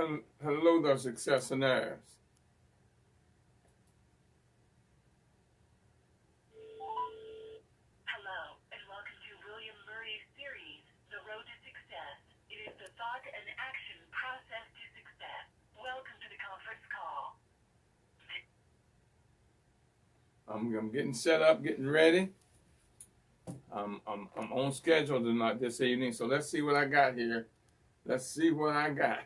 Hello there, successionaires. Hello, and welcome to William Murray's series, The Road to Success. It is the thought and action process to success. Welcome to the conference call. I'm getting set up, getting ready. I'm on schedule tonight, this evening, so let's see what I got here. Let's see what I got.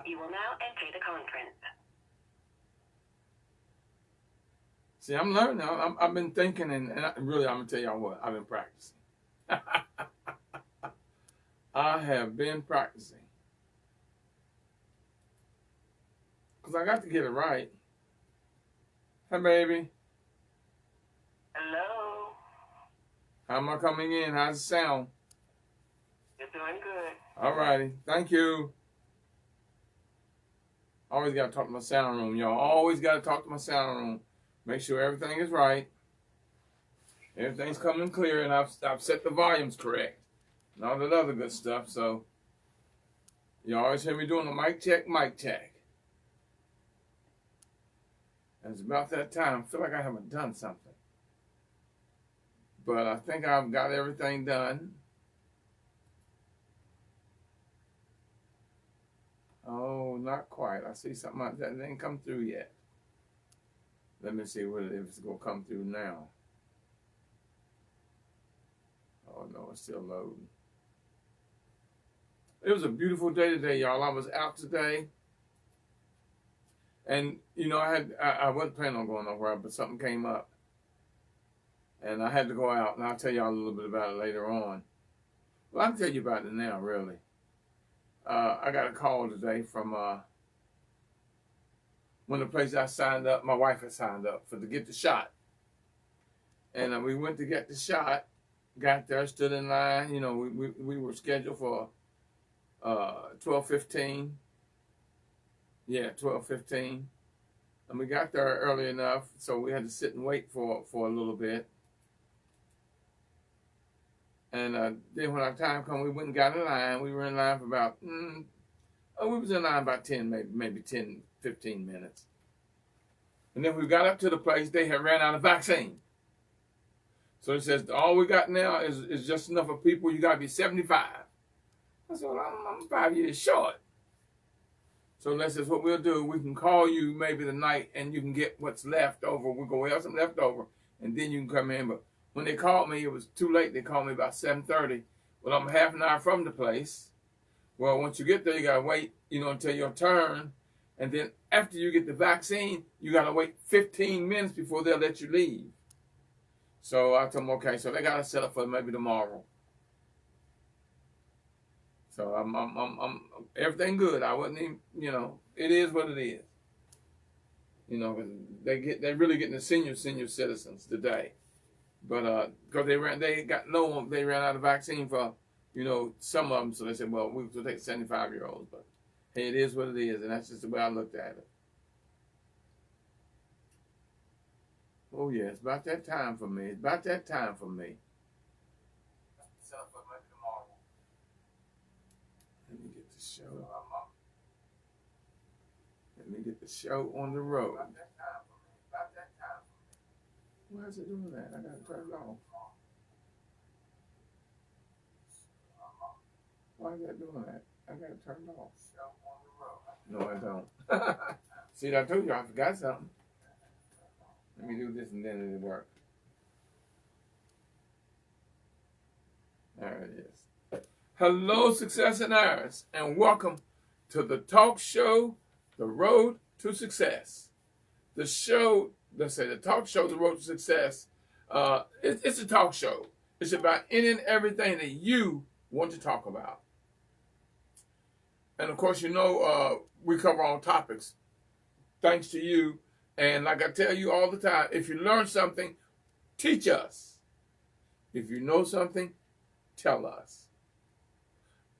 You will now enter the conference. See, I'm learning. I've been thinking, and really, I'm going to tell y'all what, I've been practicing. I have been practicing. Because I got to get it right. Hi, baby. Hello. How am I coming in? How's it sound? You're doing good. All righty. Thank you. Always got to talk to my sound room, y'all. Always got to talk to my sound room. Make sure everything is right. Everything's coming clear, and I've set the volumes correct. And all that other good stuff. So, you always hear me doing a mic check, mic check. And it's about that time. I feel like I haven't done something. But I think I've got everything done. Oh, not quite. I see something that didn't come through yet. Let me see if it's going to come through now. Oh, no, it's still loading. It was a beautiful day today, y'all. I was out today. And, you know, I wasn't planning on going nowhere, but something came up. And I had to go out, and I'll tell y'all a little bit about it later on. Well, I'll tell you about it now, really. I got a call today from one of the places I signed up. My wife had signed up to get the shot. And we went to get the shot, got there, stood in line. You know, we were scheduled for 12:15. Yeah, 12:15. And we got there early enough, so we had to sit and wait for a little bit. And then when our time came, we went and got in line. We were in line for about, we was in line about 10, maybe 10, 15 minutes. And then we got up to the place, they had ran out of vaccine. So it says, all we got now is just enough of people, you got to be 75. I said, well, I'm 5 years short. So that's just what we'll do. We can call you maybe the night and you can get what's left over. We'll go, we have some left over, and then you can come in. But when they called me, it was too late. They called me about 7:30. Well, I'm half an hour from the place. Well, once you get there, you got to wait, until your turn. And then after you get the vaccine, you got to wait 15 minutes before they'll let you leave. So I told them, okay, so they got to set up for maybe tomorrow. So I'm everything good. I wasn't even, it is what it is. They're really getting the senior citizens today. But because they ran out of vaccine for, some of them. So they said, well, we will take 75-year-olds. But hey, it is what it is, and that's just the way I looked at it. Oh yeah, it's about that time for me. It's about that time for me. Let me get the show. Let me get the show on the road. Why is it doing that? I gotta turn it off. Why is that doing that? I gotta turn it off. No, I don't. See, I told you I forgot something. Let me do this and then it'll work. There it is. Hello, successionaires, and welcome to the talk show, The Road to Success. The show, the talk show, The Road to Success, it's a talk show. It's about any and everything that you want to talk about. And of course, we cover all topics, thanks to you. And like I tell you all the time, if you learn something, teach us. If you know something, tell us.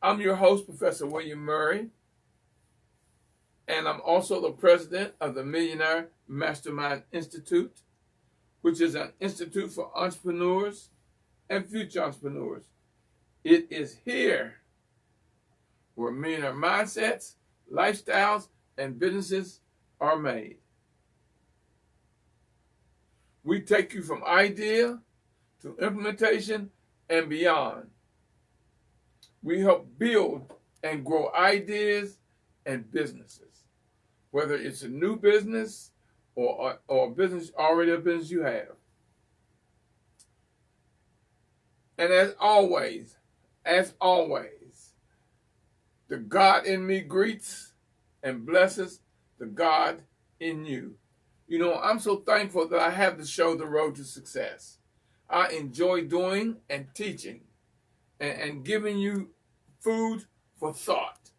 I'm your host, Professor William Murray, and I'm also the president of the Millionaire Mastermind Institute, which is an institute for entrepreneurs and future entrepreneurs. It is here where millionaire mindsets, lifestyles, and businesses are made. We take you from idea to implementation and beyond. We help build and grow ideas and businesses, whether it's a new business or a business, already a business you have. And as always, the God in me greets and blesses the God in you. You know, I'm so thankful that I have the show, The Road to Success. I enjoy doing and teaching and giving you food for thought.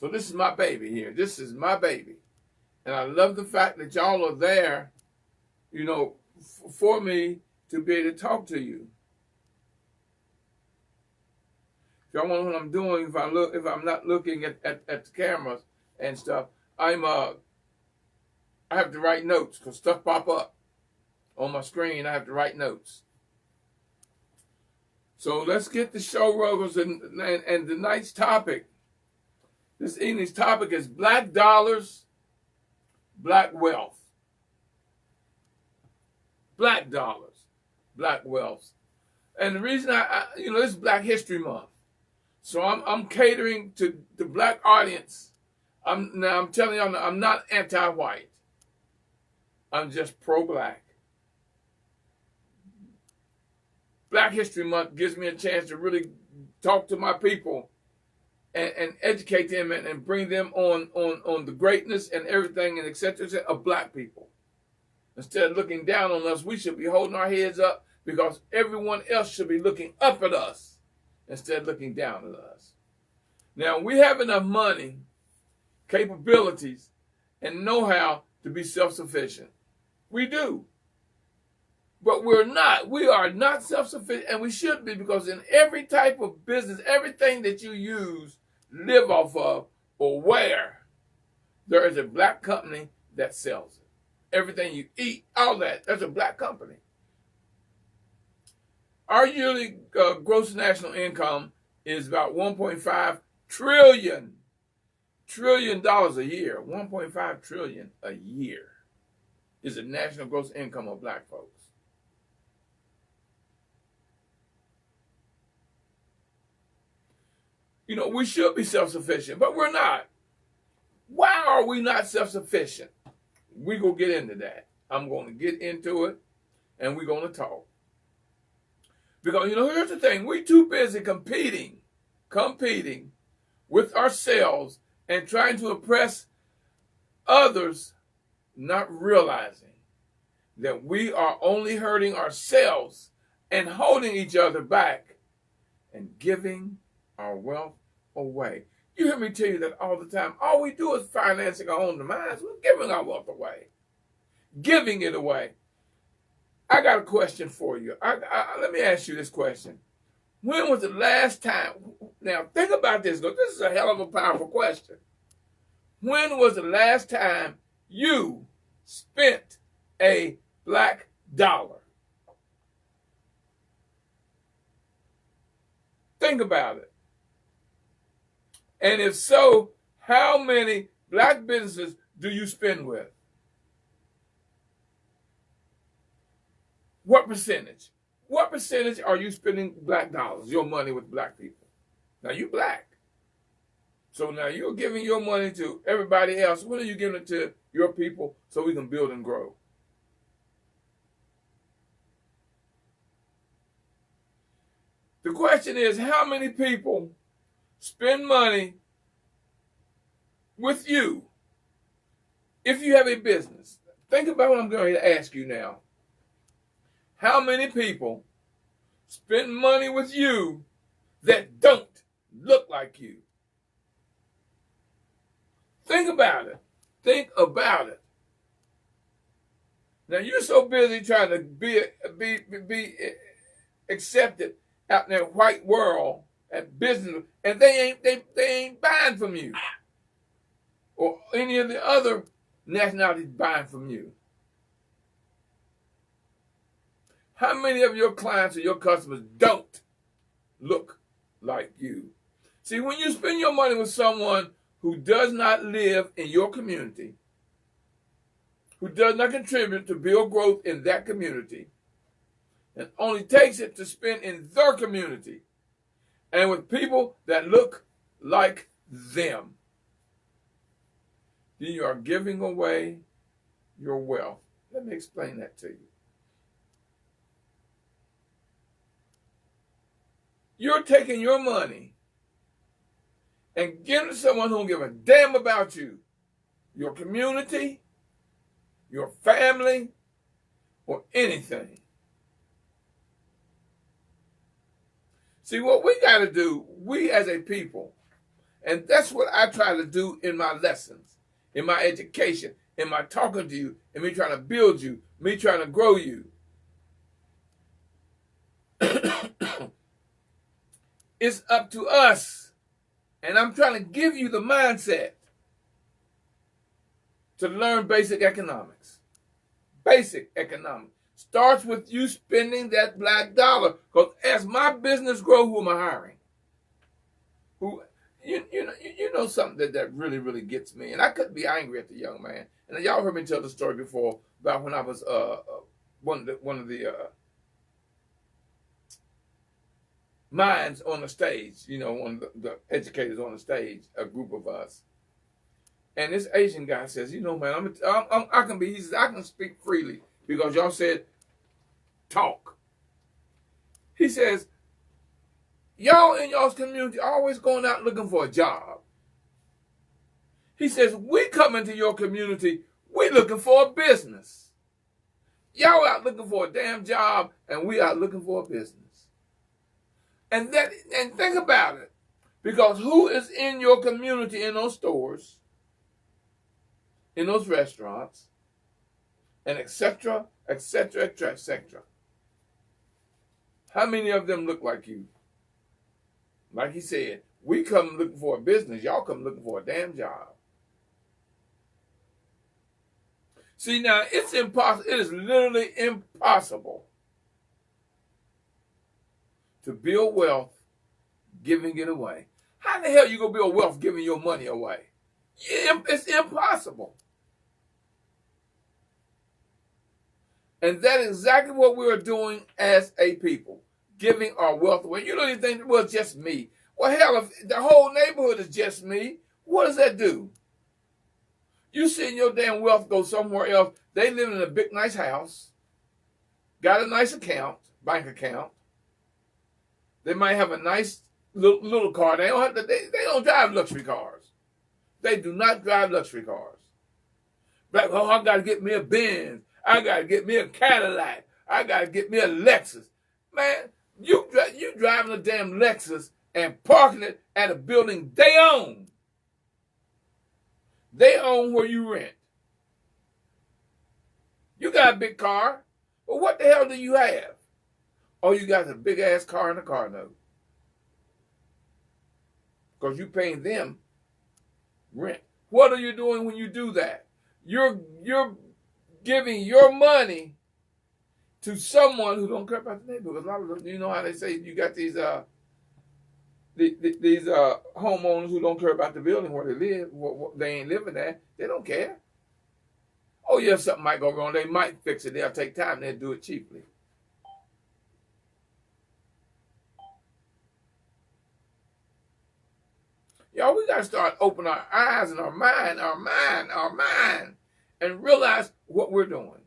So this is my baby here. This is my baby. And I love the fact that y'all are there, you know, for me to be able to talk to you. If y'all want to know what I'm doing, if I'm not looking at the cameras and stuff, I have to write notes because stuff pop up on my screen. I have to write notes. So let's get the show rolling. And tonight's topic, this evening's topic is Black Dollars, Black Wealth. Black dollars, Black wealth. And the reason this is Black History Month. So I'm catering to the Black audience. I'm telling you, I'm not anti-white. I'm just pro-Black. Black History Month gives me a chance to really talk to my people and educate them and bring them on the greatness and everything and et cetera of Black people. Instead of looking down on us, we should be holding our heads up because everyone else should be looking up at us instead of looking down at us. Now, we have enough money, capabilities, and know-how to be self-sufficient. We do. But we're not. We are not self-sufficient, and we should be, because in every type of business, everything that you use, live off of, or wear, there is a Black company that sells it. Everything you eat, all that, that's a Black company. Our yearly gross national income is about $1.5 trillion a year. $1.5 trillion a year is the national gross income of Black folks. You know, we should be self-sufficient, but we're not. Why are we not self-sufficient? We're going to get into that. I'm going to get into it, and we're going to talk. Because, you know, here's the thing. We're too busy competing with ourselves and trying to impress others, not realizing that we are only hurting ourselves and holding each other back and giving our wealth away. You hear me tell you that all the time. All we do is financing our own demise. We're giving our wealth away. Giving it away. I got a question for you. Let me ask you this question. When was the last time, now think about this, because this is a hell of a powerful question. When was the last time you spent a Black dollar? Think about it. And if so, how many Black businesses do you spend with? What percentage? What percentage are you spending Black dollars, your money with Black people? Now, you Black. So now you're giving your money to everybody else. When are you giving it to your people so we can build and grow? The question is, how many people spend money with you if you have a business? Think about what I'm going to ask you now. How many people spend money with you that don't look like you? Think about it. Think about it. Now, you're so busy trying to be accepted out in that white world at business, and they ain't buying from you, or any of the other nationalities buying from you. How many of your clients or your customers don't look like you? See, when you spend your money with someone who does not live in your community, who does not contribute to build growth in that community, and only takes it to spend in their community and with people that look like them, then you are giving away your wealth. Let me explain that to you. You're taking your money and giving it to someone who don't give a damn about you, your community, your family, or anything. See, what we got to do, we as a people, and that's what I try to do in my lessons, in my education, in my talking to you, in me trying to build you, me trying to grow you. It's up to us. And I'm trying to give you the mindset to learn basic economics. Basic economics. Starts with you spending that black dollar. Because as my business grows, who am I hiring? You know something that really, really gets me. And I couldn't be angry at the young man. And y'all heard me tell the story before about when I was one of the minds on the stage, one of the educators on the stage, a group of us. And this Asian guy says, man, I can speak freely because y'all said talk. He says, y'all in y'all's community always going out looking for a job. He says, we come into your community, we looking for a business. Y'all out looking for a damn job, and we out looking for a business. And think about it, because who is in your community in those stores, in those restaurants, and etc., etc., etc.? How many of them look like you? Like he said, we come looking for a business, y'all come looking for a damn job. See, now, it's impossible. It is literally impossible to build wealth giving it away. How the hell you going to build wealth giving your money away? It's impossible. And that is exactly what we are doing as a people, giving our wealth away. You don't even think, well, it's just me. Well, hell, if the whole neighborhood is just me, what does that do? You seeing your damn wealth go somewhere else. They live in a big, nice house, got a nice bank account. They might have a nice little car. They don't drive luxury cars. They do not drive luxury cars. Like, oh, I got to get me a Benz. I got to get me a Cadillac. I got to get me a Lexus. Man, you driving a damn Lexus and parking it at a building they own. They own where you rent. You got a big car, but what the hell do you have? Oh, you got a big-ass car and a car note. Because you're paying them rent. What are you doing when you do that? You're giving your money to someone who don't care about the neighborhood. A lot of them, you know how they say you got these homeowners who don't care about the building where they live. They ain't living there. They don't care. Oh, yeah, something might go wrong. They might fix it. They'll take time. They'll do it cheaply. Y'all, we got to start opening our eyes and our mind, and realize what we're doing.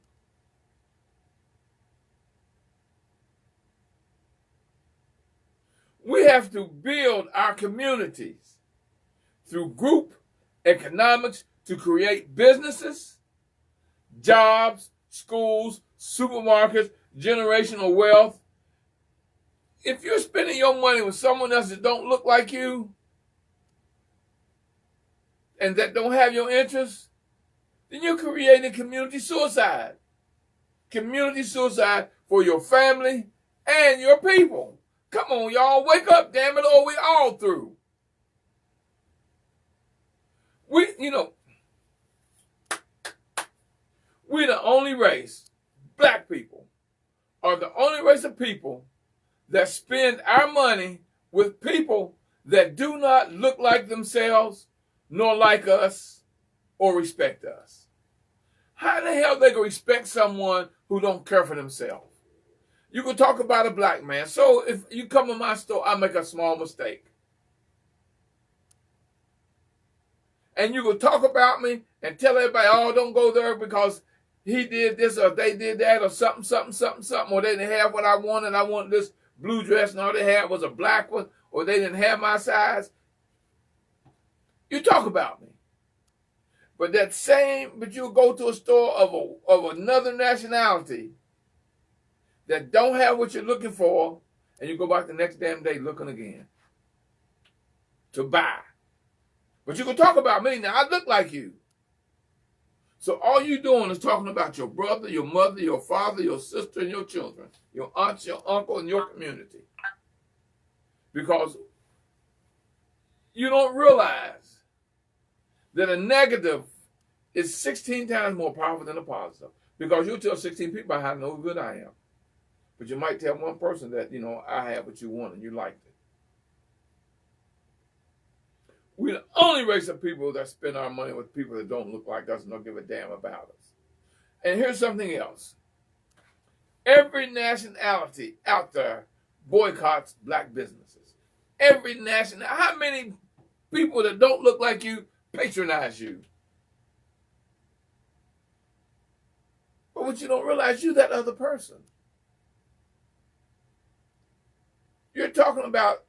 We have to build our communities through group economics to create businesses, jobs, schools, supermarkets, generational wealth. If you're spending your money with someone else that don't look like you and that don't have your interests, then you're creating community suicide. Community suicide for your family and your people. Come on, y'all, wake up, damn it, or we all through. We're the only race, black people, are the only race of people that spend our money with people that do not look like themselves, nor like us, or respect us. How the hell they gonna respect someone who don't care for themselves? You can talk about a black man. So if you come to my store, I make a small mistake. And you can talk about me and tell everybody, oh, don't go there because he did this or they did that or something, or they didn't have what I wanted. I wanted this blue dress and all they had was a black one, or they didn't have my size. You talk about me. But you'll go to a store of another nationality that don't have what you're looking for, and you go back the next damn day looking again to buy. But you can talk about me. Now, I look like you. So all you're doing is talking about your brother, your mother, your father, your sister, and your children, your aunts, your uncle, and your community. Because you don't realize that a negative is 16 times more powerful than a positive. Because you tell 16 people how no good I am. But you might tell one person that, I have what you want and you liked it. We're the only race of people that spend our money with people that don't look like us and don't give a damn about us. And here's something else. Every nationality out there boycotts black businesses. Every nationality. How many people that don't look like you patronize you? But what you don't realize, you're that other person. You're talking about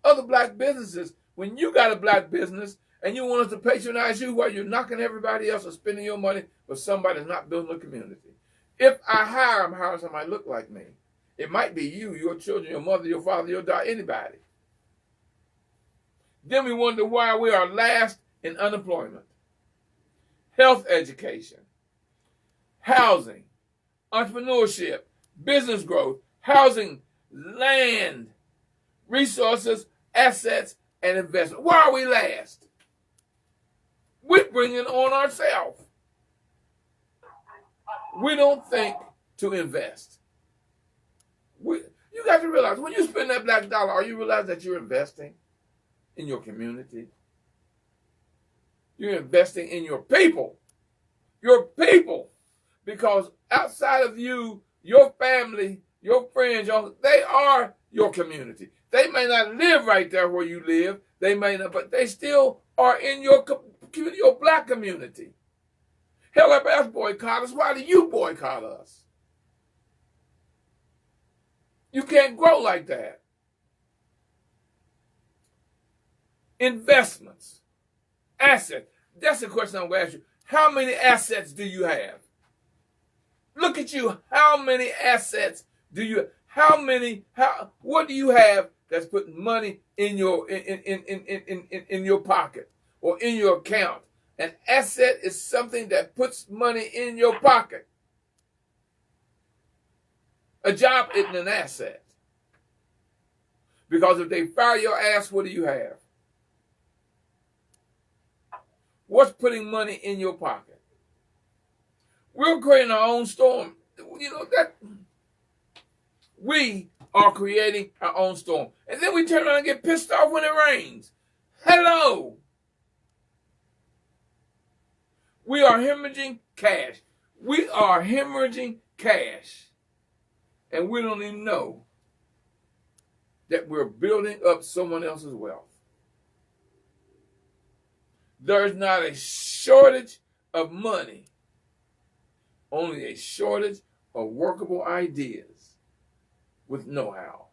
other black businesses. When you got a black business and you want us to patronize you while you're knocking everybody else or spending your money for somebody that's not building a community. If I hire somebody look like me. It might be you, your children, your mother, your father, your daughter, anybody. Then we wonder why we are last in unemployment, health education, housing, entrepreneurship, business growth, housing, land, resources, assets, and investment. Why are we last? We're bringing it on ourselves. We don't think to invest. You got to realize, when you spend that black dollar, are you realize that you're investing in your community? You're investing in your people. Your people. Because outside of you, your family, your friends, they are your community. They may not live right there where you live. They may not, but they still are in your community, your black community. Hell, if us boycott us, why do you boycott us? You can't grow like that. Investments, assets. That's the question I'm going to ask you. How many assets do you have? Look at you. How many assets do you have? What do you have that's putting money in your in your pocket or in your account? An asset is something that puts money in your pocket. A job isn't an asset. Because if they fire your ass, what do you have? What's putting money in your pocket? We're creating our own storm. That we are creating our own storm. And then we turn around and get pissed off when it rains. Hello. We are hemorrhaging cash. We are hemorrhaging cash. And we don't even know that we're building up someone else's wealth. There's not a shortage of money, only a shortage of workable ideas with know-how.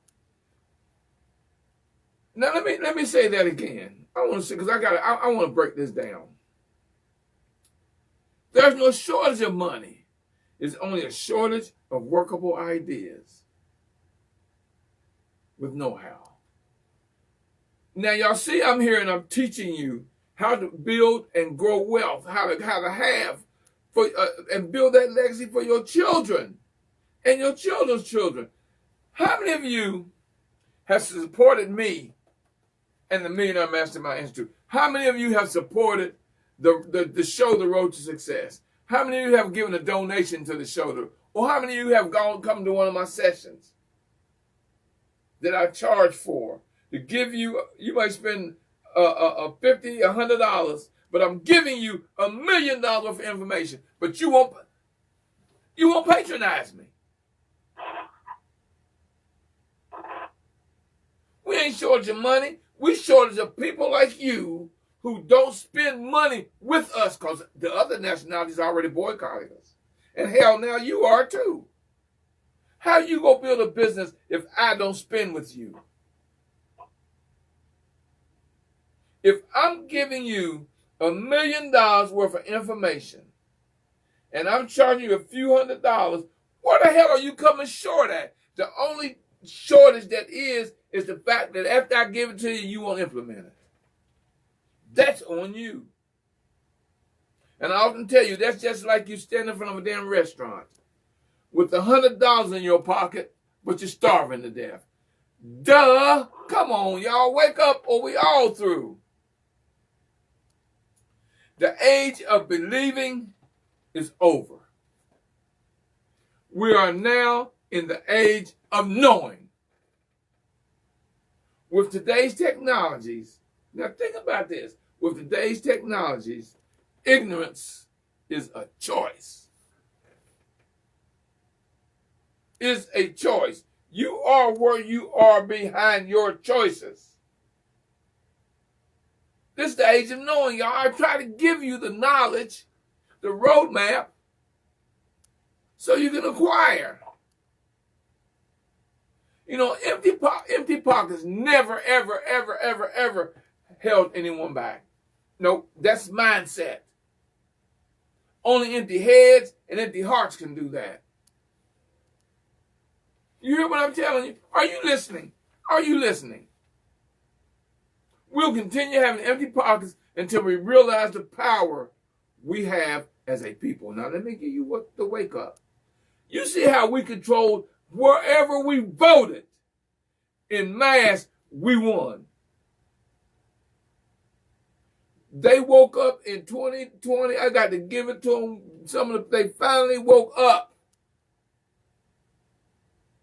Now let me say that again. I want to say, because I want to break this down. There's no shortage of money. It's only a shortage of workable ideas with know-how. Now y'all see I'm here and I'm teaching you how to build and grow wealth, how to have and build that legacy for your children and your children's children. How many of you have supported me and the Millionaire Mastermind Institute? How many of you have supported the show, The Road to Success? How many of you have given a donation to the show? Or how many of you have come to one of my sessions that I charge for? to give you. You might spend $50, $100, but I'm giving you $1 million worth of information. But you won't patronize me. We ain't shortage of money. We shortage of people like you who don't spend money with us because the other nationalities already boycotted us. And hell, now you are too. How you gonna build a business if I don't spend with you? If I'm giving you $1 million worth of information and I'm charging you a few $100s, what the hell are you coming short at? The only shortage that is the fact that after I give it to you, you won't implement it. That's on you. And I often tell you, that's just like you standing in front of a damn restaurant with $100 in your pocket, but you're starving to death. Duh! Come on, y'all, wake up or we all through. The age of believing is over. We are now in the age of knowing. With today's technologies, now think about this. With today's technologies, ignorance is a choice. Is a choice. You are where you are behind your choices. This is the age of knowing, y'all. I try to give you the knowledge, the roadmap, so you can acquire. You know, empty pockets never, ever, ever, ever, ever held anyone back. No, that's mindset. Only empty heads and empty hearts can do that. You hear what I'm telling you? Are you listening? Are you listening? We'll continue having empty pockets until we realize the power we have as a people. Now, let me give you the wake up. You see how we controlled wherever we voted in mass, we won. They woke up in 2020. I got to give it to them. They finally woke up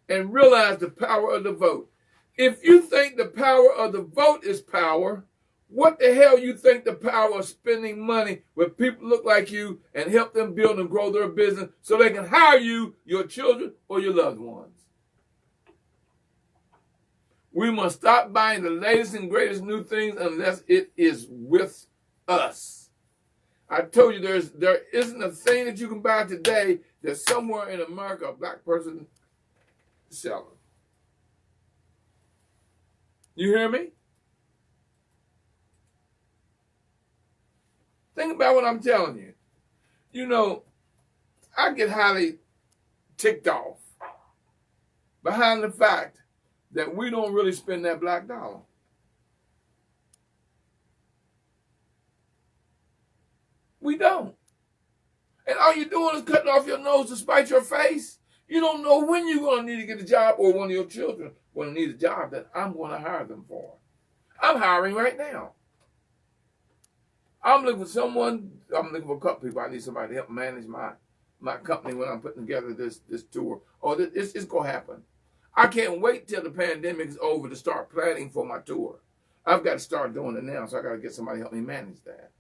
and realized the power of the vote. If you think the power of the vote is power, what the hell you think the power of spending money with people look like you and help them build and grow their business so they can hire you, your children, or your loved ones? We must stop buying the latest and greatest new things unless it is with us. I told you there isn't a thing that you can buy today that somewhere in America a black person is selling. You hear me? Think about what I'm telling you. You know, I get highly ticked off behind the fact that we don't really spend that black dollar. We don't. And all you're doing is cutting off your nose to spite your face. You don't know when you're going to need to get a job or one of your children will need a job that I'm going to hire them for. I'm hiring right now. I'm looking for someone. I'm looking for a couple people. I need somebody to help manage my company when I'm putting together this tour. It's going to happen. I can't wait till the pandemic is over to start planning for my tour. I've got to start doing it now, so I got to get somebody to help me manage that.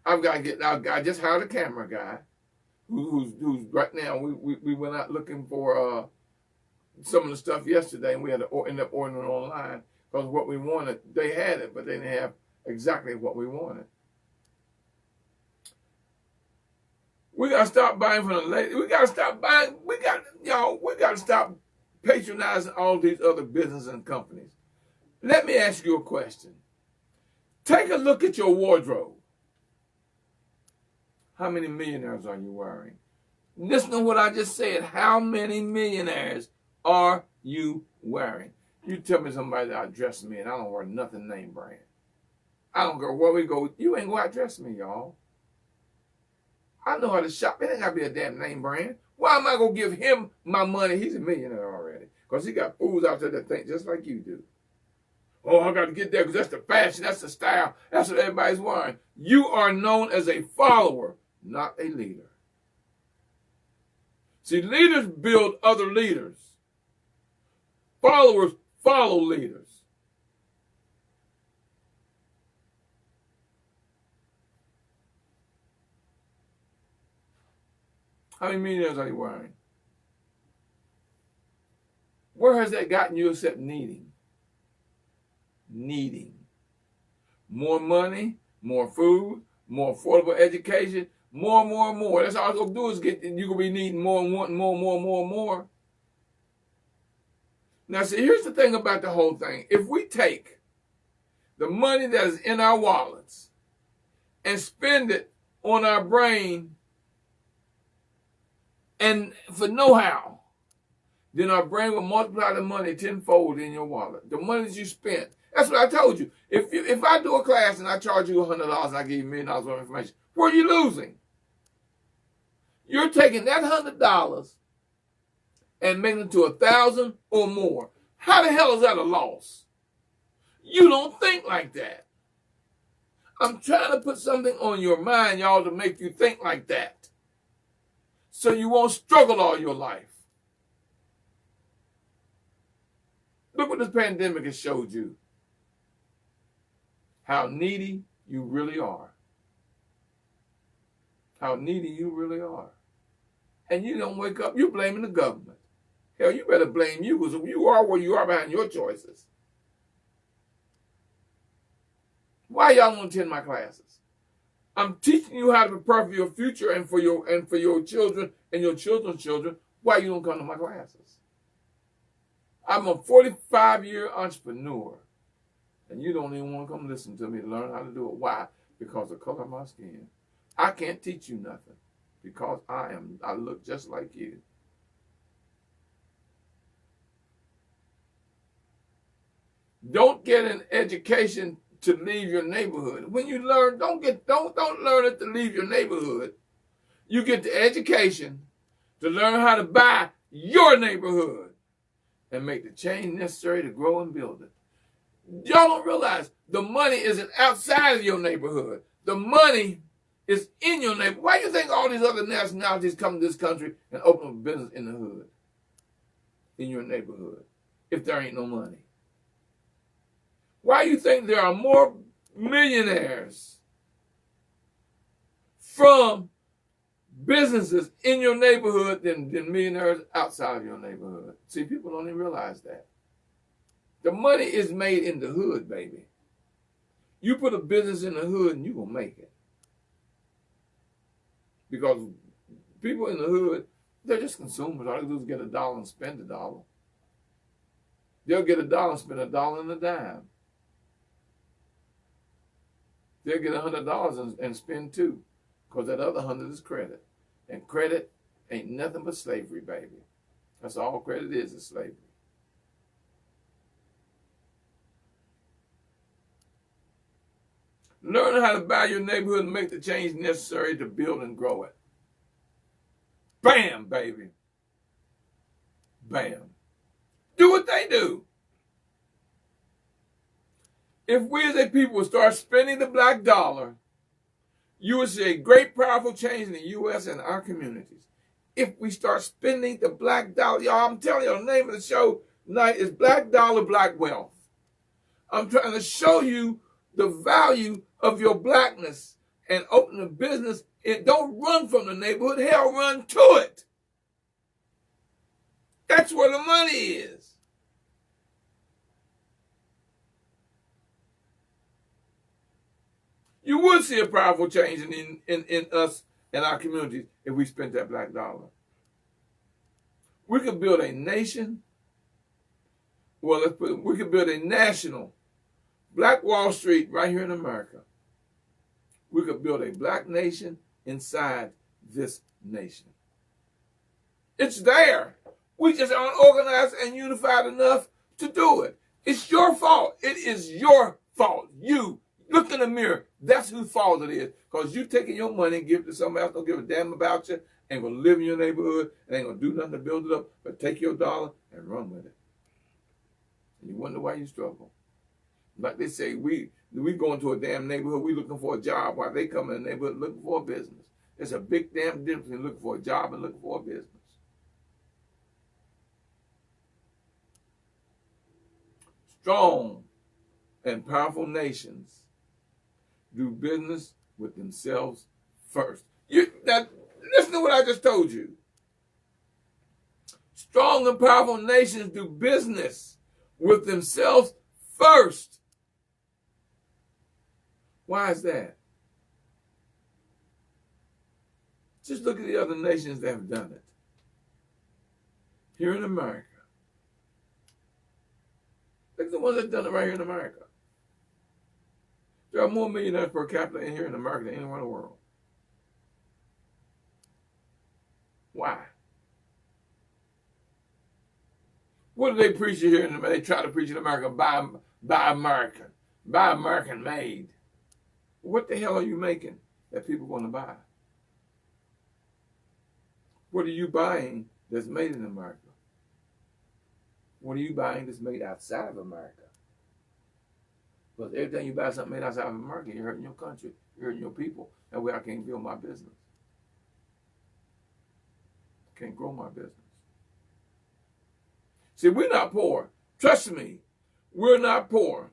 I just hired a camera guy who's right now. We went out looking for some of the stuff yesterday, and we had to end up ordering it online because what we wanted, they had it, but they didn't have exactly what we wanted. We got to stop buying from the lady. We got to stop buying. We got to stop patronizing all these other businesses and companies. Let me ask you a question. Take a look at your wardrobe. How many millionaires are you wearing? Listen to what I just said. How many millionaires are you wearing? You tell me somebody that outdressed me and I don't wear nothing name brand. I don't care where we go. You ain't going to outdress me, y'all. I know how to shop. It ain't got to be a damn name brand. Why am I going to give him my money? He's a millionaire already. Because he got fools out there that think just like you do. Oh, I got to get there because that's the fashion. That's the style. That's what everybody's wearing. You are known as a follower, not a leader. See, leaders build other leaders. Followers follow leaders. How many millionaires are you wearing? Where has that gotten you except needing? Needing. More money, more food, more affordable education, more. That's all it's going to do is you're going to be needing more and wanting more. Now, see, here's the thing about the whole thing. If we take the money that is in our wallets and spend it on our brain and for know-how, then our brain will multiply the money tenfold in your wallet. The money that you spent. That's what I told you. If I do a class and I charge you $100 and I give you $1 million worth of information, where are you losing? You're taking that $100 and making it to 1,000 or more. How the hell is that a loss? You don't think like that. I'm trying to put something on your mind, y'all, to make you think like that, so you won't struggle all your life. Look what this pandemic has showed you. How needy you really are. How needy you really are. And you don't wake up, you're blaming the government. Hell, you better blame you, because you are where you are behind your choices. Why y'all don't attend my classes? I'm teaching you how to prepare for your future and for your children and your children's children. Why you don't come to my classes? I'm a 45-year entrepreneur, and you don't even want to come listen to me to learn how to do it. Why? Because of the color of my skin. I can't teach you nothing because I look just like you. Don't get an education to leave your neighborhood. When you learn, don't learn it to leave your neighborhood. You get the education to learn how to buy your neighborhood and make the change necessary to grow and build it. Y'all don't realize the money isn't outside of your neighborhood. The money is in your neighborhood. Why do you think all these other nationalities come to this country and open a business in the hood, in your neighborhood, if there ain't no money? Why do you think there are more millionaires from businesses in your neighborhood than millionaires outside of your neighborhood? See, people don't even realize that. The money is made in the hood, baby. You put a business in the hood and you're going to make it. Because people in the hood, they're just consumers. All they do is get $1 and spend $1. They'll get $1 and spend $1 and a dime. They'll get $100 and spend $2, because that other 100 is credit. And credit ain't nothing but slavery, baby. That's all credit is slavery. Learn how to buy your neighborhood and make the change necessary to build and grow it. Bam, baby. Bam. Do what they do. If we as a people start spending the black dollar, you will see a great, powerful change in the U.S. and our communities. If we start spending the black dollar, y'all, I'm telling you, the name of the show tonight is Black Dollar, Black Wealth. I'm trying to show you the value of your blackness and open a business. Don't run from the neighborhood. Hell, run to it. That's where the money is. You would see a powerful change in us and our communities if we spent that black dollar. We could build a nation. Well, we could build a national Black Wall Street right here in America. We could build a black nation inside this nation. It's there. We just aren't organized and unified enough to do it. It's your fault. It is your fault. You. Look in the mirror. That's whose fault it is. Because you taking your money and give it to somebody else, don't give a damn about you, ain't going to live in your neighborhood, and ain't going to do nothing to build it up, but take your dollar and run with it. And you wonder why you struggle. Like they say, we go into a damn neighborhood, we looking for a job while they come in the neighborhood looking for a business. There's a big damn difference between looking for a job and looking for a business. Strong and powerful nations do business with themselves first. Now, Listen to what I just told you. Strong and powerful nations do business with themselves first. Why is that? Just look at the other nations that have done it. Here in America. Look at the ones that have done it right here in America. There are more millionaires per capita in here in America than anywhere in the world. Why? What do they preach here in America? They try to preach in America, buy American, buy American made. What the hell are you making that people want to buy? What are you buying that's made in America? What are you buying that's made outside of America? Because every time you buy something made outside of America, you're hurting your country, you're hurting your people. That way I can't build my business. Can't grow my business. See, we're not poor. Trust me, we're not poor.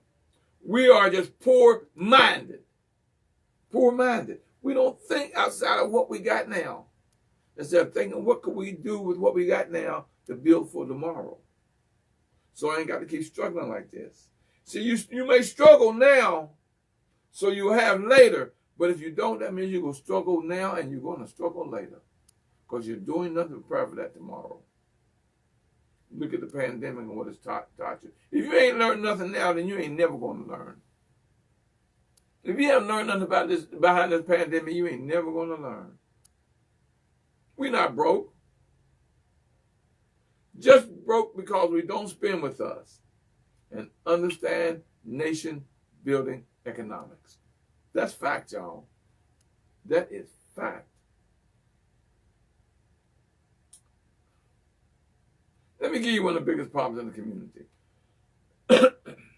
We are just poor-minded. Poor-minded. We don't think outside of what we got now. Instead of thinking, what can we do with what we got now to build for tomorrow? So I ain't got to keep struggling like this. See, you may struggle now, so you'll have later. But if you don't, that means you're going to struggle now and you're going to struggle later. Because you're doing nothing to prepare for that tomorrow. Look at the pandemic and what it's taught you. If you ain't learned nothing now, then you ain't never going to learn. If you haven't learned nothing about this behind this pandemic, you ain't never going to learn. We're not broke. Just broke because we don't spend with us and understand nation building economics. That's fact, y'all. That is fact. Let me give you one of the biggest problems in the community.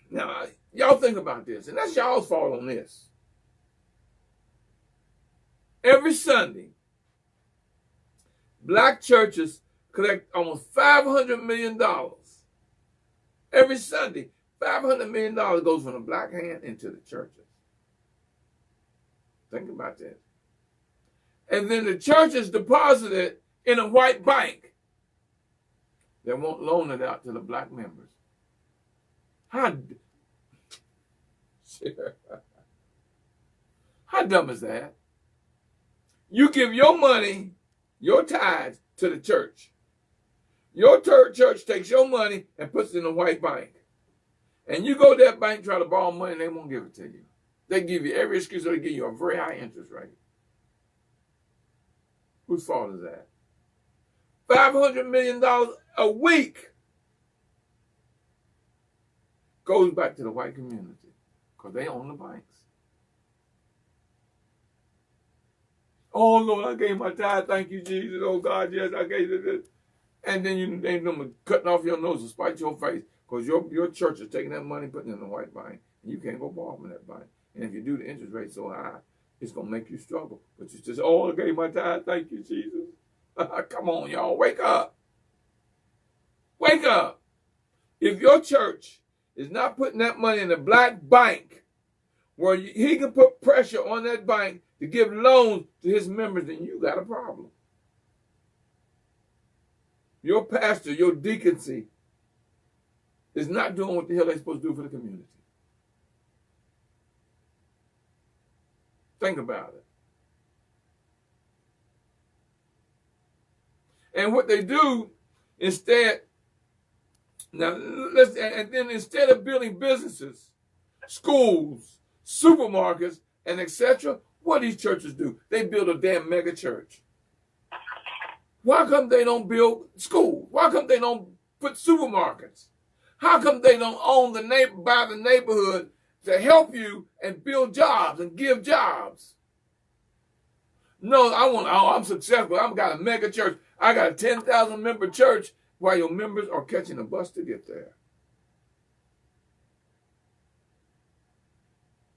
Now, y'all think about this, and that's y'all's fault on this. Every Sunday, black churches collect almost $500 million. Every Sunday, $500 million goes from the black hand into the churches. Think about that. And then the churches deposit it in a white bank. They won't loan it out to the black members. How dumb is that? You give your money, your tithes, to the church. Your church takes your money and puts it in a white bank. And you go to that bank, try to borrow money, and they won't give it to you. They give you every excuse, so they give you a very high interest rate. Whose fault is that? $500 million a week goes back to the white community because they own the banks. Oh, Lord, I gave my tithe. Thank you, Jesus. Oh, God, yes, I gave it this. And then they them cutting off your nose to spite your face because your church is taking that money, putting it in the white bank, and you can't go borrow from that bank. And if you do, the interest rate so high, it's going to make you struggle. But you just, oh, I gave my tithe. Thank you, Jesus. Come on, y'all. Wake up. Wake up. If your church is not putting that money in a black bank where he can put pressure on that bank to give loans to his members, then you got a problem. Your pastor, your deaconcy is not doing what the hell they're supposed to do for the community. Think about it. And what they do instead, instead of building businesses, schools, supermarkets, and etc., what these churches do? They build a damn mega church. Why come they don't build schools? Why come they don't put supermarkets? How come they don't buy the neighborhood to help you and build jobs and give jobs? No, I'm successful. I've got a mega church. I got a 10,000 member church while your members are catching a bus to get there.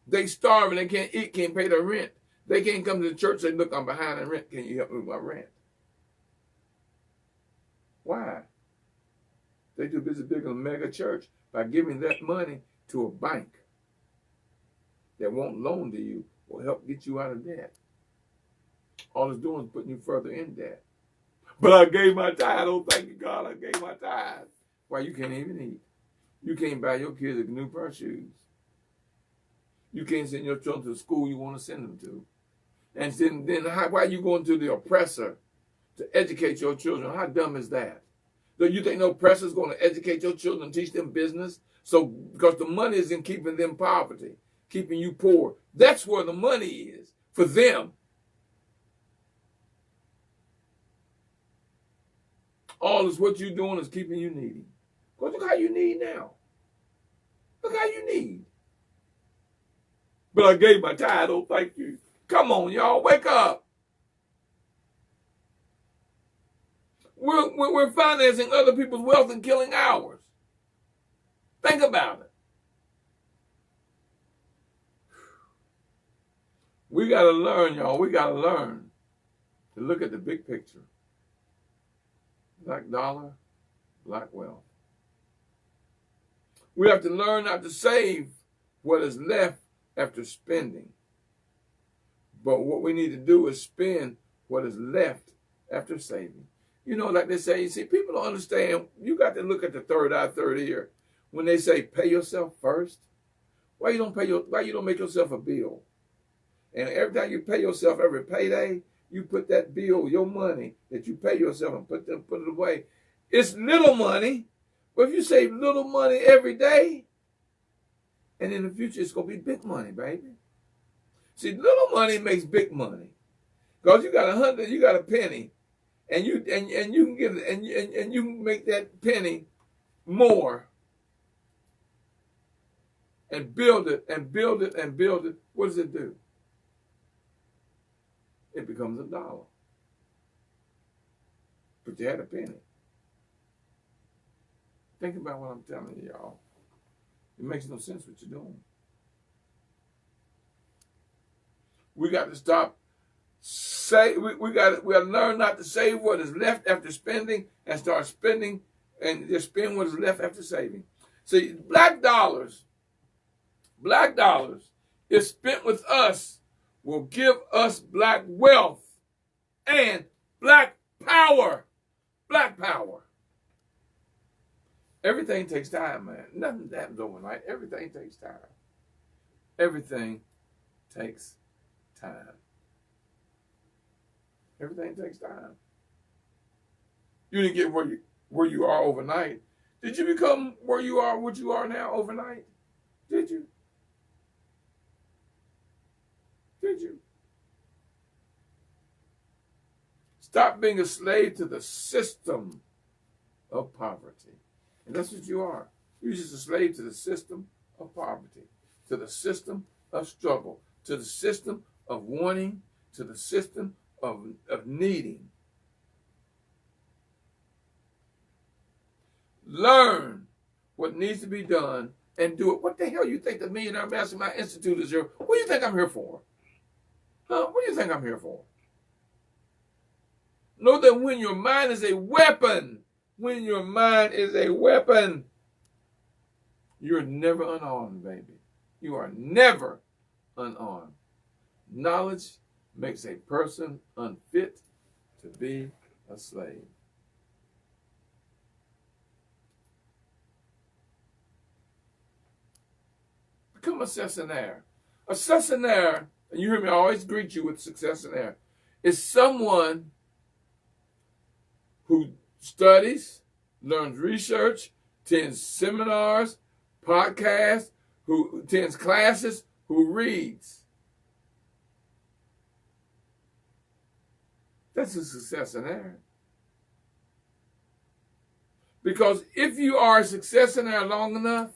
They starve and they can't eat, can't pay their rent. They can't come to the church and say, look, I'm behind in rent. Can you help me with my rent? Why? They do business big in a mega church by giving that money to a bank that won't loan to you or help get you out of debt. All it's doing is putting you further in debt. But I gave my tithe. Oh, thank you, God, I gave my tithe. Why, you can't even eat. You can't buy your kids a new pair of shoes. You can't send your children to the school you want to send them to. And then why are you going to the oppressor to educate your children? How dumb is that? Do you think no oppressor is going to educate your children and teach them business? So, because the money is in keeping them poverty, keeping you poor. That's where the money is for them. All is what you're doing is keeping you needy. Because look how you need now. Look how you need. But I gave my tithe, oh, thank you. Come on, y'all, wake up. We're financing other people's wealth and killing ours. Think about it. We got to learn, y'all. We got to learn to look at the big picture. Black dollar, black wealth. We have to learn not to save what is left after spending. But what we need to do is spend what is left after saving. You know, like they say, you see, people don't understand. You got to look at the third eye, third ear. When they say pay yourself first, why you don't make yourself a bill? And every time you pay yourself every payday, you put that bill, your money that you pay yourself, and put it away. It's little money, but if you save little money every day, and in the future it's gonna be big money, baby. See, little money makes big money, because you got 100, you got a penny, and you can get and you can make that penny more, and build it and build it and build it. What does it do? It becomes $1. But you had a penny. Think about what I'm telling you, y'all. It makes no sense what you're doing. We got to stop. We got to learn not to save what is left after spending and start spending and just spend what is left after saving. See, black dollars if spent with us will give us black wealth and black power. Black power. Everything takes time, man. Nothing happens overnight. Everything takes time. Everything takes time. Everything takes time. You didn't get where you are overnight. Did you become where you are, what you are now overnight? Did you? Did you? Stop being a slave to the system of poverty. And that's what you are. You're just a slave to the system of poverty, to the system of struggle, to the system of wanting, to the system of needing. Learn what needs to be done and do it. What the hell you think the Millionaire Mastermind Institute is here? What do you think I'm here for? Huh? What do you think I'm here for? Know that when your mind is a weapon, you're never unarmed, baby. You are never unarmed. Knowledge makes a person unfit to be a slave. Become a cessaire. A cessaire, and you hear me, I always greet you with cessaire, is someone who studies, learns research, attends seminars, podcasts, who attends classes, who reads. That's a cessaire. Because if you are a cessaire long enough,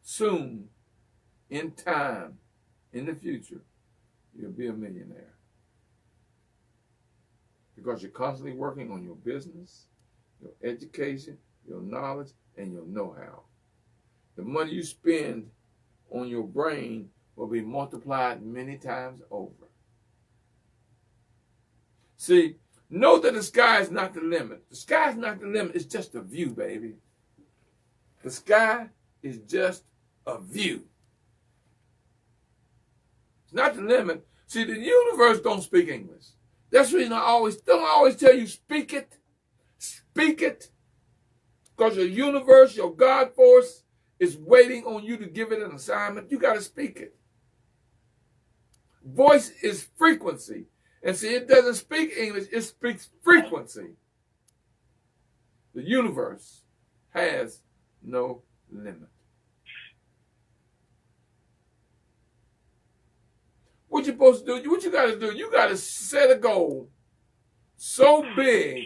soon, in time, in the future, you'll be a millionaire. Because you're constantly working on your business, your education, your knowledge, and your know-how. The money you spend on your brain will be multiplied many times over. See, know that the sky is not the limit. The sky is not the limit. It's just a view, baby. The sky is just a view. It's not the limit. See, the universe don't speak English. That's the reason I always tell you, speak it. Speak it. Because your universe, your God force, is waiting on you to give it an assignment. You got to speak it. Voice is frequency. And see, it doesn't speak English, it speaks frequency. The universe has no limit. What you supposed to do? What you got to do? You got to set a goal so big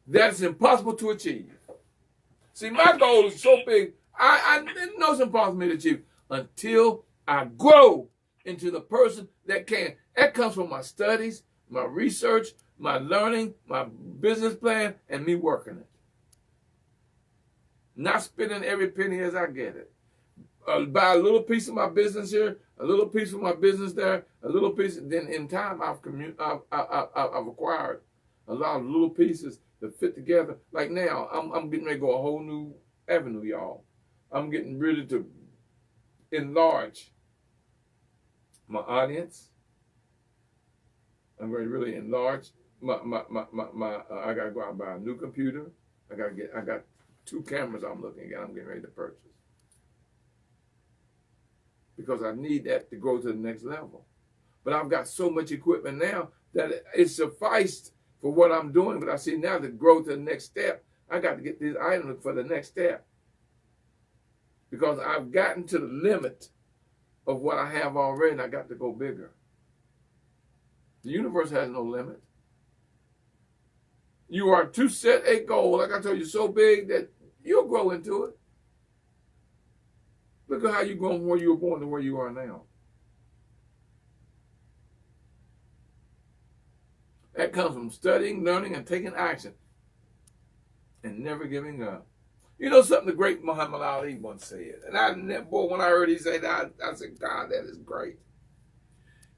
that it's impossible to achieve. See, my goal is so big, I know it's impossible for me to achieve until I grow into the person that can. That comes from my studies, my research, my learning, my business plan, and me working it. Not spending every penny as I get it. Buy a little piece of my business here, a little piece of my business there, a little piece. Then in time, I've acquired a lot of little pieces that fit together. Like now, I'm getting ready to go a whole new avenue, y'all. I'm getting ready to enlarge my audience. I'm going to really enlarge my I got to go out and buy a new computer. I got 2 cameras I'm looking at. I'm getting ready to purchase. Because I need that to go to the next level. But I've got so much equipment now that it sufficed for what I'm doing. But I see now to grow to the next step, I got to get these items for the next step. Because I've gotten to the limit of what I have already, and I got to go bigger. The universe has no limit. You are to set a goal, like I told you, so big that you'll grow into it. Look at how you've grown from where you were born to where you are now. That comes from studying, learning, and taking action. And never giving up. You know something the great Muhammad Ali once said? And when I heard he say that, I said, God, that is great.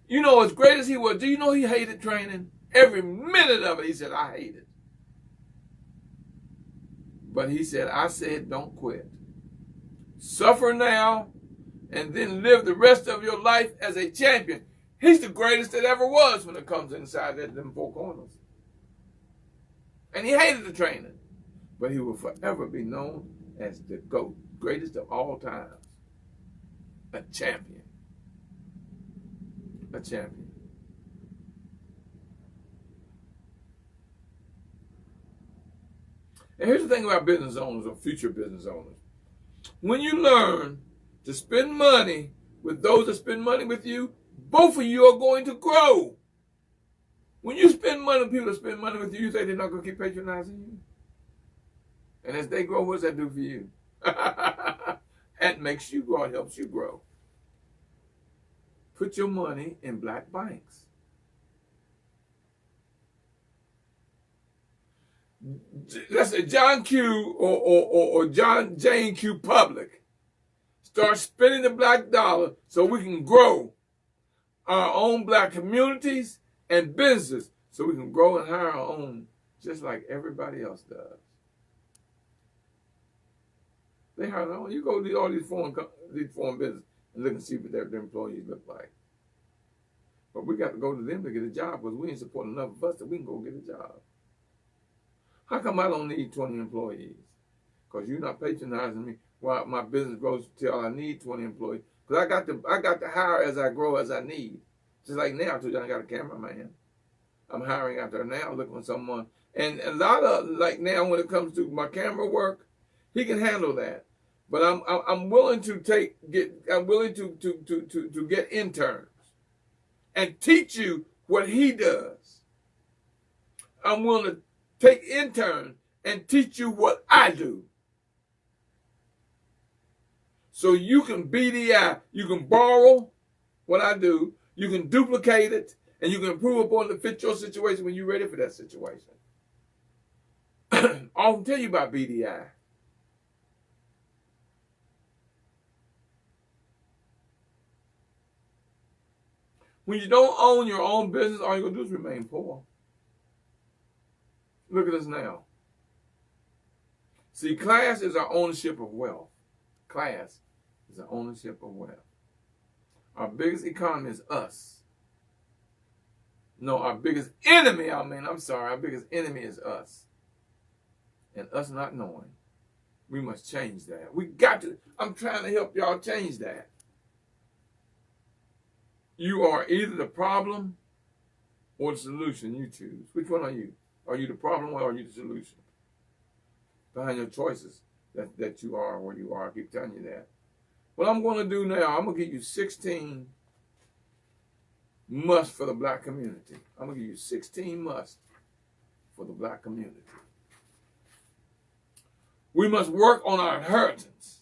You know, as great as he was, do you know he hated training? Every minute of it, he said, I hate it. But he said, I said, don't quit. Suffer now, and then live the rest of your life as a champion. He's the greatest that ever was when it comes inside them 4 corners. And he hated the training. But he will forever be known as the GOAT, greatest of all times. A champion. A champion. And here's the thing about business owners or future business owners. When you learn to spend money with those that spend money with you, both of you are going to grow. When you spend money with people that spend money with you, you think they're not going to keep patronizing you? And as they grow, what does that do for you? That makes you grow. It helps you grow. Put your money in black banks. Let's say John Q or Jane Q Public. Start spending the black dollar so we can grow our own black communities and business so we can grow and hire our own just like everybody else does. They hire their own. You go to all these foreign businesses and look and see what their employees look like. But we got to go to them to get a job because we ain't supporting enough of us that we can go get a job. How come I don't need 20 employees? Because you're not patronizing me while my business grows till I need 20 employees. Because I got to hire as I grow as I need. Just like now, I told you I got a cameraman. I'm hiring out there now, looking for someone. And a lot of, like now when it comes to my camera work, he can handle that. But I'm willing to get interns and teach you what he does. I'm willing to take interns and teach you what I do. So you can BDI, you can borrow what I do, you can duplicate it, and you can improve upon it to fit your situation when you're ready for that situation. I'll tell you about BDI. When you don't own your own business, all you're going to do is remain poor. Look at us now. See, class is our ownership of wealth. Class is our ownership of wealth. Our biggest economy is us. No, our biggest enemy, our biggest enemy is us. And us not knowing. We must change that. We got to. I'm trying to help y'all change that. You are either the problem or the solution. You choose. Which one are you? Are you the problem or are you the solution? Behind your choices that you are where you are. I keep telling you that. What I'm going to do now, I'm going to give you 16 musts for the black community. I'm going to give you 16 musts for the black community. We must work on our inheritance.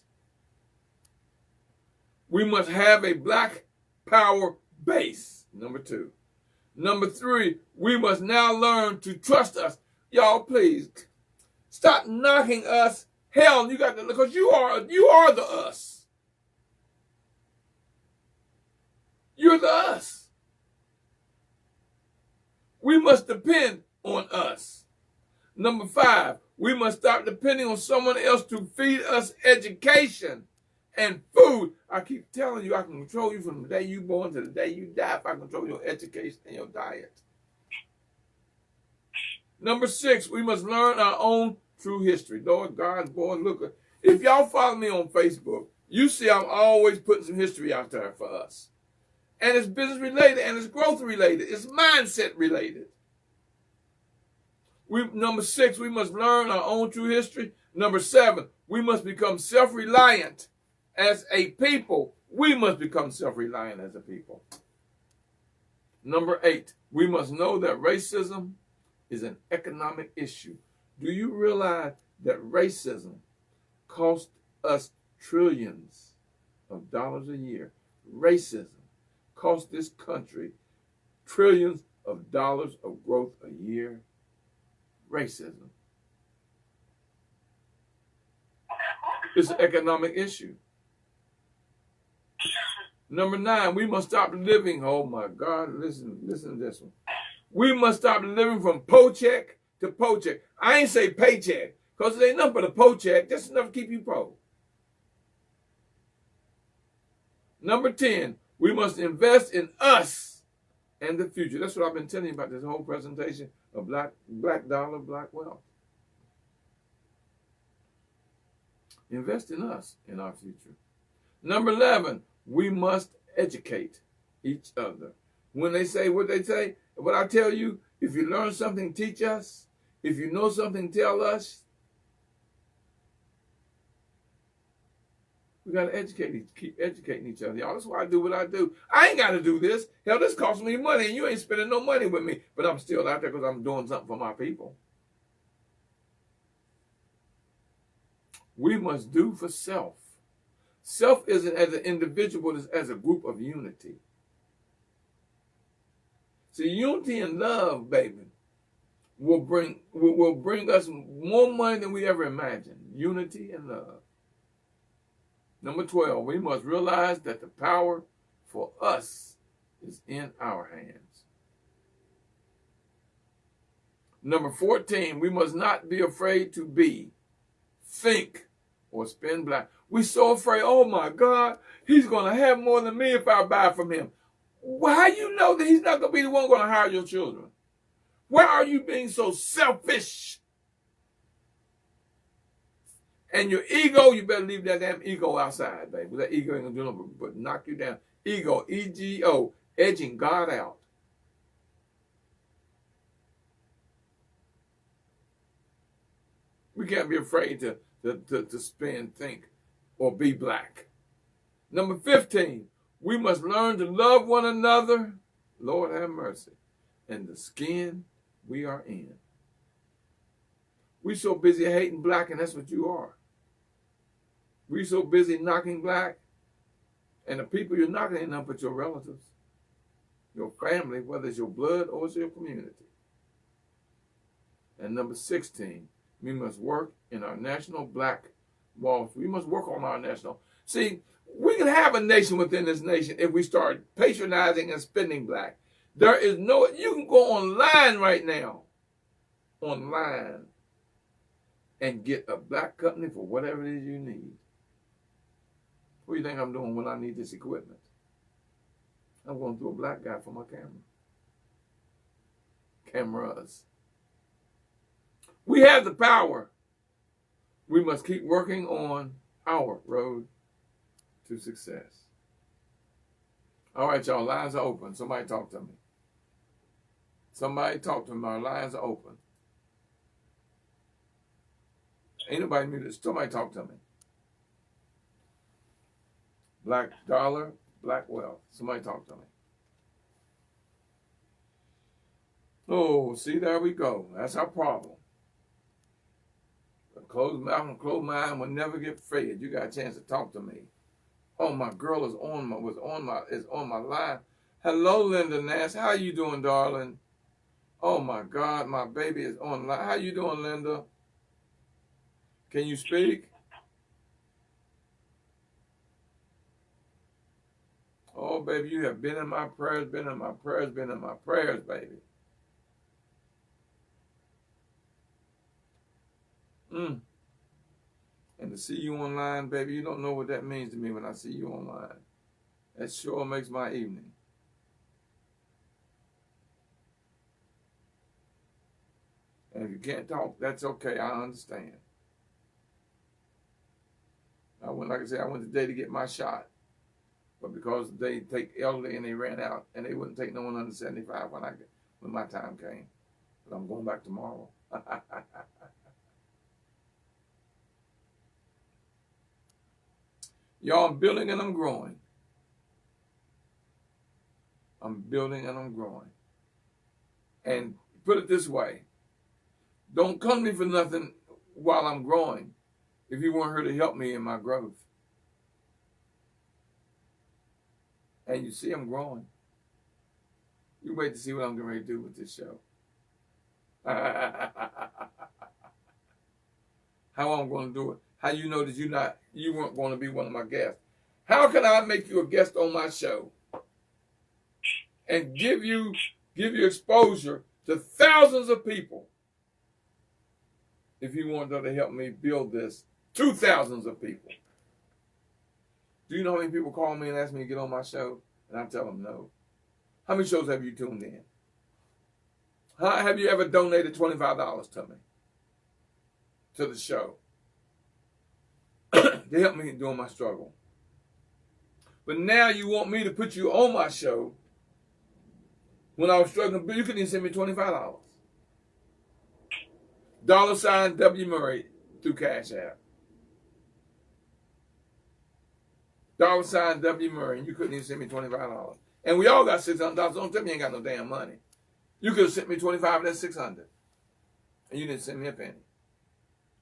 We must have a black power base, number 2. Number 3, we must now learn to trust us. Y'all, please, stop knocking us. Hell, you got to, because you are the us. You're the us. We must depend on us. Number 5, we must stop depending on someone else to feed us education and food. I keep telling you, I can control you from the day you born to the day you die if I control your education and your diet. Number 6, we must learn our own true history. Lord God, boy, look, if y'all follow me on Facebook, you see I'm always putting some history out there for us. And it's business related and it's growth related. It's mindset related. Number 6, we must learn our own true history. Number 7, we must become self-reliant as a people. We must become self-reliant as a people. Number 8, we must know that racism is an economic issue. Do you realize that racism costs us trillions of dollars a year? Racism costs this country trillions of dollars of growth a year. Racism. It's an economic issue. Number 9, we must stop living. Oh my God, listen to this one. We must stop living from paycheck to paycheck. I ain't say paycheck, because it ain't nothing but a paycheck. Just enough to keep you poor. Number 10, we must invest in us and the future. That's what I've been telling you about this whole presentation of black dollar, black wealth. Invest in us, in our future. Number 11, we must educate each other. When they say what they say, what I tell you, if you learn something, teach us. If you know something, tell us. We got to keep educating each other. Y'all, that's why I do what I do. I ain't got to do this. Hell, this costs me money, and you ain't spending no money with me. But I'm still out there because I'm doing something for my people. We must do for self. Self isn't as an individual, it's as a group of unity. See, unity and love, baby, will bring us more money than we ever imagined. Unity and love. Number 12, we must realize that the power for us is in our hands. Number 14, we must not be afraid to be, think, or spend black. We're so afraid, oh my God, he's going to have more than me if I buy from him. How you know that he's not going to be the one going to hire your children? Why are you being so selfish? And your ego, you better leave that damn ego outside, baby. That ego ain't going to do nothing but knock you down. Ego, E-G-O, edging God out. We can't be afraid to spend, think, or be black. Number 15, we must learn to love one another, Lord have mercy, and the skin we are in. We so busy hating black, and that's what you are. We so busy knocking black, and the people you're knocking ain't nothing but your relatives, your family, whether it's your blood or it's your community. And number 16, we must work in our national black walls. We must work on our national. See, we can have a nation within this nation if we start patronizing and spending black. There is no, you can go online right now, online, and get a black company for whatever it is you need. What do you think I'm doing when I need this equipment? I'm going through a black guy for my camera. Cameras. We have the power. We must keep working on our road to success. All right, y'all, lines are open. Somebody talk to me. Somebody talk to me. Our lines are open. Ain't nobody muted. Somebody talk to me. Black dollar, black wealth. Somebody talk to me. Oh, see, there we go. That's our problem. A closed mouth and closed mind will never get fed. You got a chance to talk to me. Oh, my girl is on my line. Hello, Linda Nash. How you doing, darling? Oh my God, my baby is online. How you doing, Linda? Can you speak? Oh, baby, you have been in my prayers, been in my prayers, been in my prayers, baby. And to see you online, baby, you don't know what that means to me when I see you online. That sure makes my evening. And if you can't talk, that's okay. I understand. I went today to get my shot. But because they take elderly and they ran out and they wouldn't take no one under 75 when my time came. But I'm going back tomorrow. Y'all, I'm building and I'm growing. I'm building and I'm growing. And put it this way. Don't come to me for nothing while I'm growing if you want her to help me in my growth. And you see I'm growing. You wait to see what I'm getting ready to do with this show. How I'm going to do it. How you know that you weren't going to be one of my guests. How can I make you a guest on my show and give you exposure to thousands of people if you want to help me build this to thousands of people? Do you know how many people call me and ask me to get on my show? And I tell them no. How many shows have you tuned in? Have you ever donated $25 to me? To the show? To help me during my struggle. But now you want me to put you on my show when I was struggling, but you couldn't even send me $25. $ W Murray through Cash App. $ W Murray, and you couldn't even send me $25. And we all got $600. Don't tell me you ain't got no damn money. You could have sent me $25 and that's $600. And you didn't send me a penny.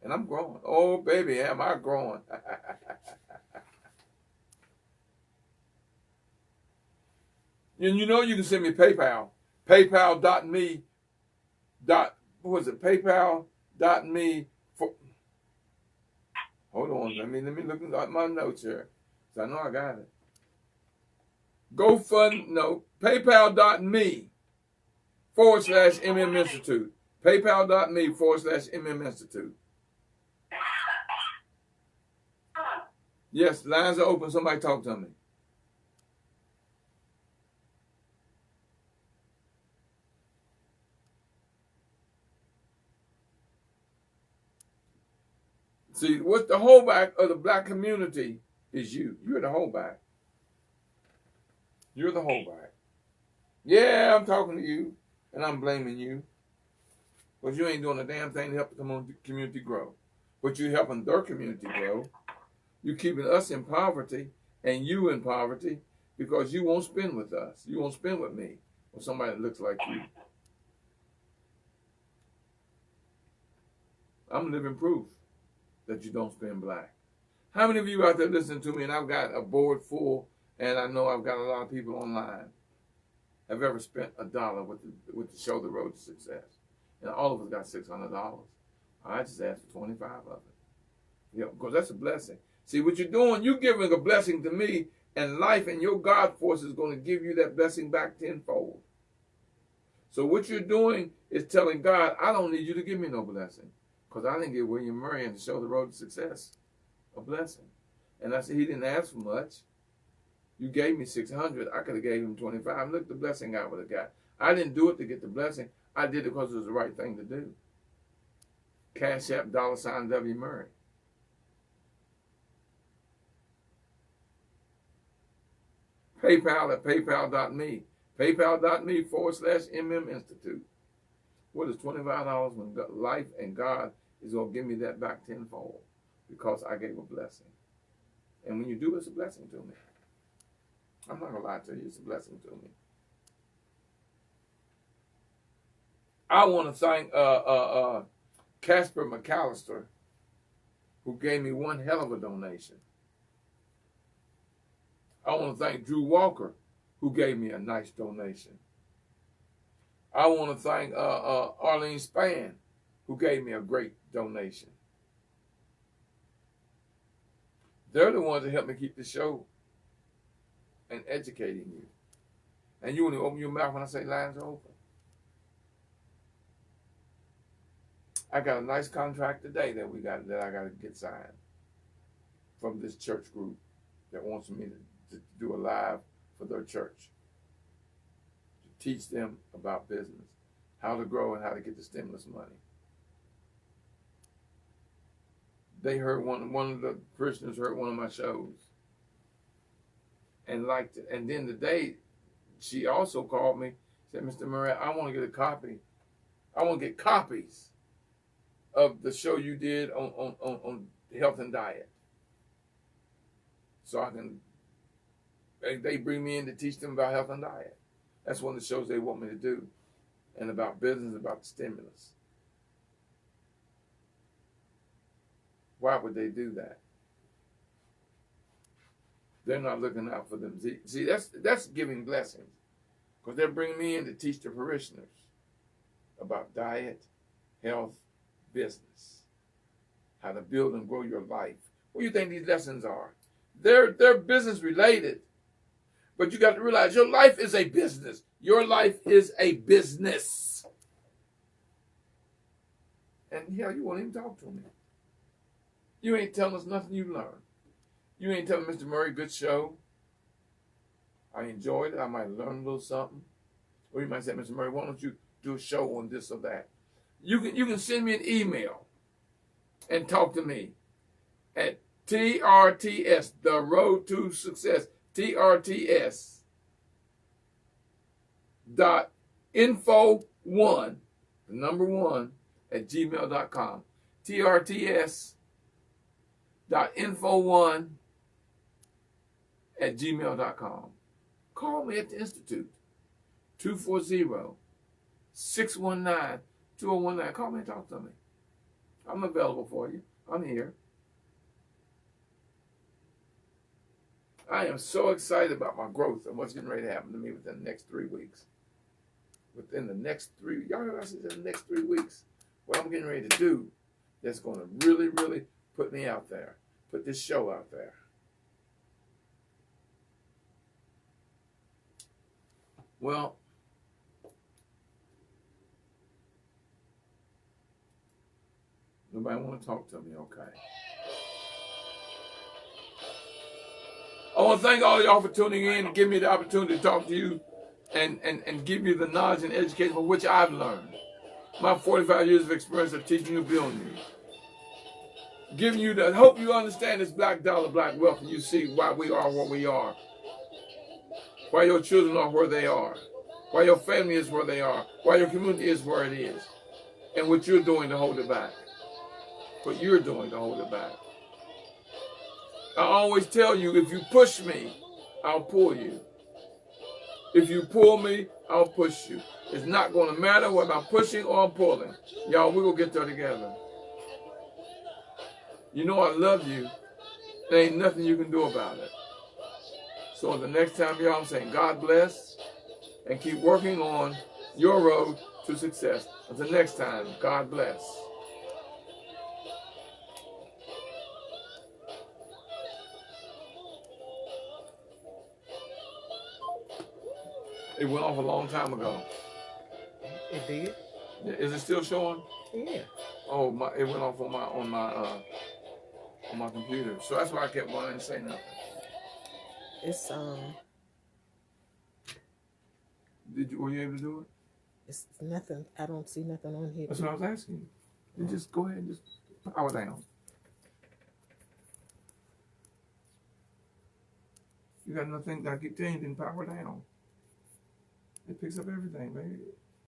And I'm growing. Oh, baby, am I growing. And you know you can send me PayPal. PayPal.me. PayPal.me. Hold on. Let me look at my notes here. So I know I got it. PayPal.me /MM Institute. PayPal.me /MM Institute. Yes, lines are open. Somebody talk to me. See, what's the holdback of the black community is you. You're the holdback. You're the holdback. Yeah, I'm talking to you, and I'm blaming you. Because you ain't doing a damn thing to help the community grow. But you're helping their community grow. You're keeping us in poverty and you in poverty because you won't spend with us. You won't spend with me or somebody that looks like you. I'm living proof that you don't spend black. How many of you out there listening to me, and I've got a board full, and I know I've got a lot of people online, have ever spent $1 with the show The Road to Success? And all of us got $600. I just asked for 25 of it. Yeah, because that's a blessing. See, what you're doing, you're giving a blessing to me, and life and your God force is going to give you that blessing back tenfold. So what you're doing is telling God, I don't need you to give me no blessing. Because I didn't give William Murray and the show The Road to Success a blessing. And I said, he didn't ask for much. You gave me 600. I could have gave him 25. Look, the blessing I would have got. I didn't do it to get the blessing. I did it because it was the right thing to do. Cash App, $ W. Murray. PayPal at paypal.me. PayPal.me/MM Institute. What is $25 when life and God is going to give me that back tenfold because I gave a blessing? And when you do, it's a blessing to me. I'm not going to lie to you. It's a blessing to me. I want to thank Casper McAllister, who gave me one hell of a donation. I want to thank Drew Walker, who gave me a nice donation. I want to thank Arlene Spann, who gave me a great donation. They're the ones that help me keep the show and educating you. And you only open your mouth when I say lines are open. I got a nice contract today that I got to get signed from this church group that wants me to do a live for their church, to teach them about business, how to grow and how to get the stimulus money. They heard one of the parishioners heard one of my shows and liked it. And then today, she also called me, said, Mr. Murray, I want to get a copy. I want to get copies of the show you did on health and diet. So I can, they bring me in to teach them about health and diet. That's one of the shows they want me to do. And about business, about stimulus. Why would they do that? They're not looking out for them. See, that's giving blessings. Because they're bringing me in to teach the parishioners about diet, health, business, how to build and grow your life. What do you think these lessons are? They're business related. But you got to realize your life is a business. Your life is a business. And hell, you won't even talk to me. You ain't telling us nothing you learned. You ain't telling Mr. Murray, good show. I enjoyed it. I might learn a little something. Or you might say, Mr. Murray, why don't you do a show on this or that? You can send me an email and talk to me at TRTS, The Road to Success, TRTS .info1, the number 1, at gmail.com. TRTS .info1 at gmail.com. Call me at the Institute, 240-619-2019. Call me and talk to me. I'm available for you. I'm here. I am so excited about my growth and what's getting ready to happen to me within the next 3 weeks. Within the next 3, y'all heard I said the next 3 weeks, what I'm getting ready to do that's going to really, really put me out there, put this show out there. Well, nobody want to talk to me, okay. I want to thank all of y'all for tuning in and giving me the opportunity to talk to you and give you the knowledge and education from which I've learned. My 45 years of experience of teaching you, building you. Giving you the, hope you understand this black dollar, black wealth, and you see why we are what we are. Why your children are where they are. Why your family is where they are. Why your community is where it is. And what you're doing to hold it back. What you're doing to hold it back. I always tell you, if you push me, I'll pull you. If you pull me, I'll push you. It's not going to matter whether I'm pushing or I'm pulling. Y'all, we're going to get there together. You know I love you. There ain't nothing you can do about it. So the next time, y'all, I'm saying God bless and keep working on your road to success. Until next time, God bless. It went off a long time ago. It did? Is it still showing? Yeah. Oh, it went off on my computer. So that's why I kept wanting to say nothing. It's Were you able to do it? it's nothing. I don't see nothing on here. That's what I was asking you. You just go ahead and just power down. You got nothing. I keep telling you, then power down. It picks up everything, baby.